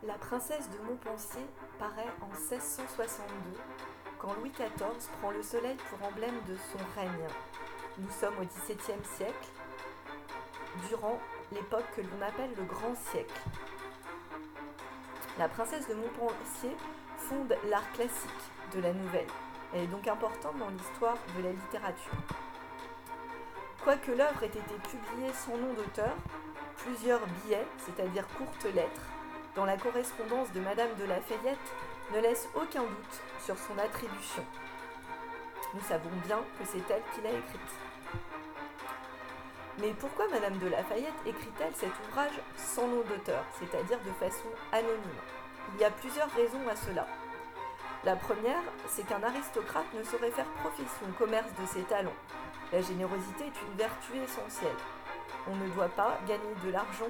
La princesse de Montpensier paraît en 1662, quand Louis XIV prend le soleil pour emblème de son règne. Nous sommes au XVIIe siècle, durant l'époque que l'on appelle le Grand Siècle. La princesse de Montpensier fonde l'art classique de la nouvelle. Elle est donc importante dans l'histoire de la littérature. Quoique l'œuvre ait été publiée sans nom d'auteur, plusieurs billets, c'est-à-dire courtes lettres, dans la correspondance de Madame de Lafayette ne laissent aucun doute sur son attribution. Nous savons bien que c'est elle qui l'a écrite. Mais pourquoi Madame de Lafayette écrit-elle cet ouvrage sans nom d'auteur, c'est-à-dire de façon anonyme ? Il y a plusieurs raisons à cela. La première, c'est qu'un aristocrate ne saurait faire profession commerce de ses talents. La générosité est une vertu essentielle. On ne doit pas gagner de l'argent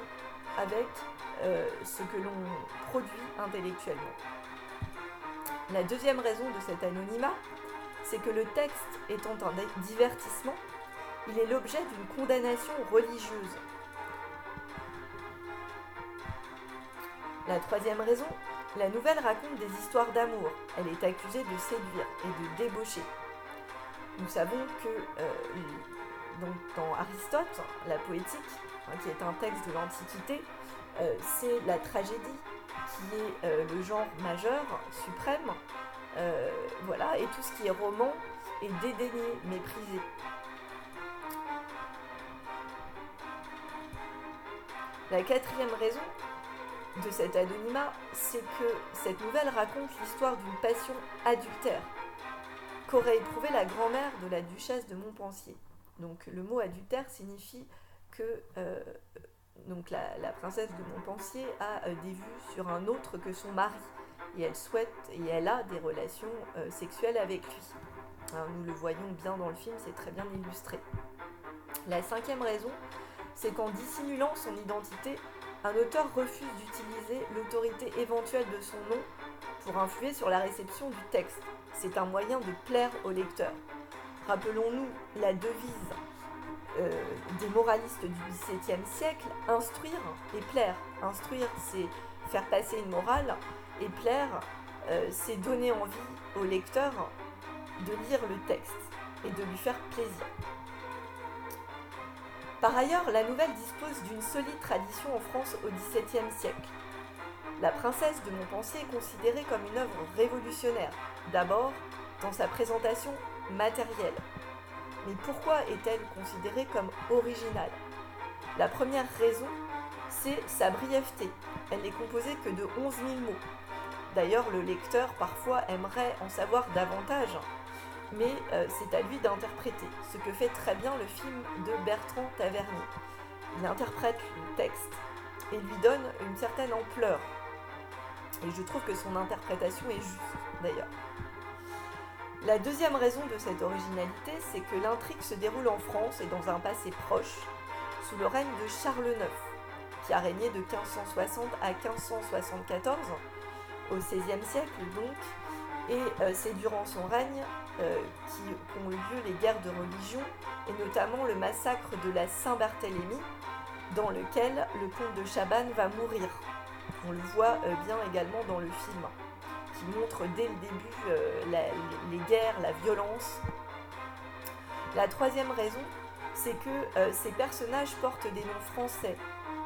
avec ce que l'on produit intellectuellement. La deuxième raison de cet anonymat, c'est que le texte étant un divertissement, il est l'objet d'une condamnation religieuse. La troisième raison, la nouvelle raconte des histoires d'amour. Elle est accusée de séduire et de débaucher. Nous savons que dans Aristote, la poétique, qui est un texte de l'Antiquité, c'est la tragédie qui est le genre majeur, suprême, et tout ce qui est roman est dédaigné, méprisé. La quatrième raison de cet anonymat, c'est que cette nouvelle raconte l'histoire d'une passion adultère qu'aurait éprouvée la grand-mère de la duchesse de Montpensier. Donc le mot adultère signifie que la princesse de Montpensier a des vues sur un autre que son mari et elle a des relations sexuelles avec lui. Nous le voyons bien dans le film, c'est très bien illustré. La cinquième raison, c'est qu'en dissimulant son identité, un auteur refuse d'utiliser l'autorité éventuelle de son nom pour influer sur la réception du texte. C'est un moyen de plaire au lecteur. Rappelons-nous la devise des moralistes du XVIIe siècle, instruire et plaire. Instruire, c'est faire passer une morale, et plaire, c'est donner envie au lecteur de lire le texte et de lui faire plaisir. Par ailleurs, la nouvelle dispose d'une solide tradition en France au XVIIe siècle. La princesse de Montpensier est considérée comme une œuvre révolutionnaire, d'abord dans sa présentation matérielle. Mais pourquoi est-elle considérée comme originale ? La première raison, c'est sa brièveté. Elle n'est composée que de 11 000 mots. D'ailleurs, le lecteur parfois aimerait en savoir davantage, mais c'est à lui d'interpréter, ce que fait très bien le film de Bertrand Tavernier. Il interprète le texte et lui donne une certaine ampleur. Et je trouve que son interprétation est juste, d'ailleurs. La deuxième raison de cette originalité, c'est que l'intrigue se déroule en France et dans un passé proche, sous le règne de Charles IX, qui a régné de 1560 à 1574, au XVIe siècle donc, et c'est durant son règne qu'ont eu lieu les guerres de religion, et notamment le massacre de la Saint-Barthélemy, dans lequel le comte de Chabannes va mourir. On le voit bien également dans le film, qui montre dès le début les guerres, la violence. La troisième raison, c'est que ces personnages portent des noms français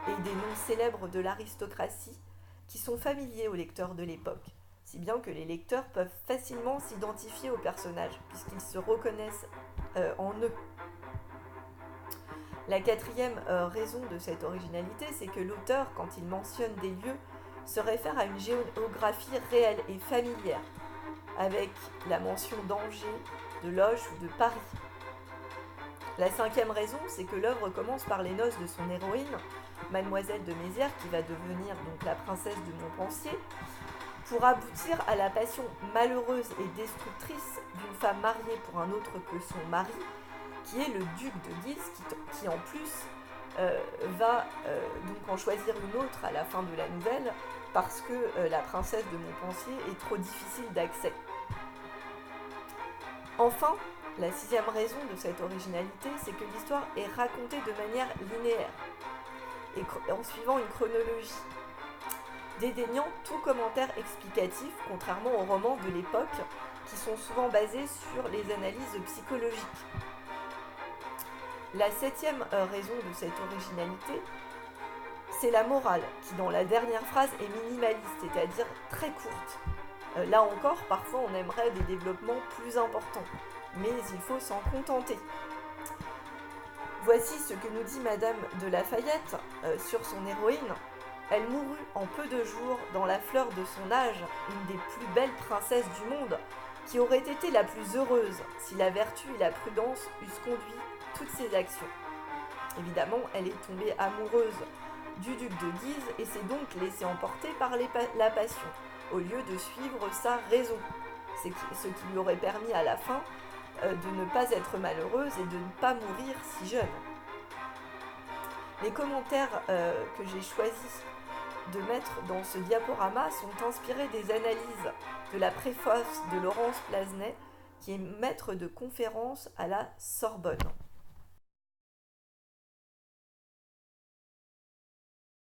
et des noms célèbres de l'aristocratie qui sont familiers aux lecteurs de l'époque, si bien que les lecteurs peuvent facilement s'identifier aux personnages, puisqu'ils se reconnaissent en eux. La quatrième raison de cette originalité, c'est que l'auteur, quand il mentionne des lieux, se réfère à une géographie réelle et familière, avec la mention d'Angers, de Loches ou de Paris. La cinquième raison, c'est que l'œuvre commence par les noces de son héroïne, Mademoiselle de Mézières, qui va devenir donc la princesse de Montpensier, pour aboutir à la passion malheureuse et destructrice d'une femme mariée pour un autre que son mari, qui est le duc de Guise, qui en plus va donc en choisir une autre à la fin de la nouvelle, parce que la princesse de Montpensier est trop difficile d'accès. Enfin, la sixième raison de cette originalité, c'est que l'histoire est racontée de manière linéaire, et en suivant une chronologie. dédaignant tout commentaire explicatif, contrairement aux romans de l'époque, qui sont souvent basés sur les analyses psychologiques. La septième raison de cette originalité, c'est la morale, qui dans la dernière phrase est minimaliste, c'est-à-dire très courte. Là encore, parfois on aimerait des développements plus importants, mais il faut s'en contenter. Voici ce que nous dit Madame de Lafayette sur son héroïne. Elle mourut en peu de jours, dans la fleur de son âge, une des plus belles princesses du monde, qui aurait été la plus heureuse si la vertu et la prudence eussent conduit toutes ses actions. Évidemment, elle est tombée amoureuse du duc de Guise et s'est donc laissée emporter par la passion, au lieu de suivre sa raison, ce qui lui aurait permis à la fin de ne pas être malheureuse et de ne pas mourir si jeune. Les commentaires que j'ai choisi de mettre dans ce diaporama sont inspirés des analyses de la préface de Laurence Plasnet, qui est maître de conférence à la Sorbonne.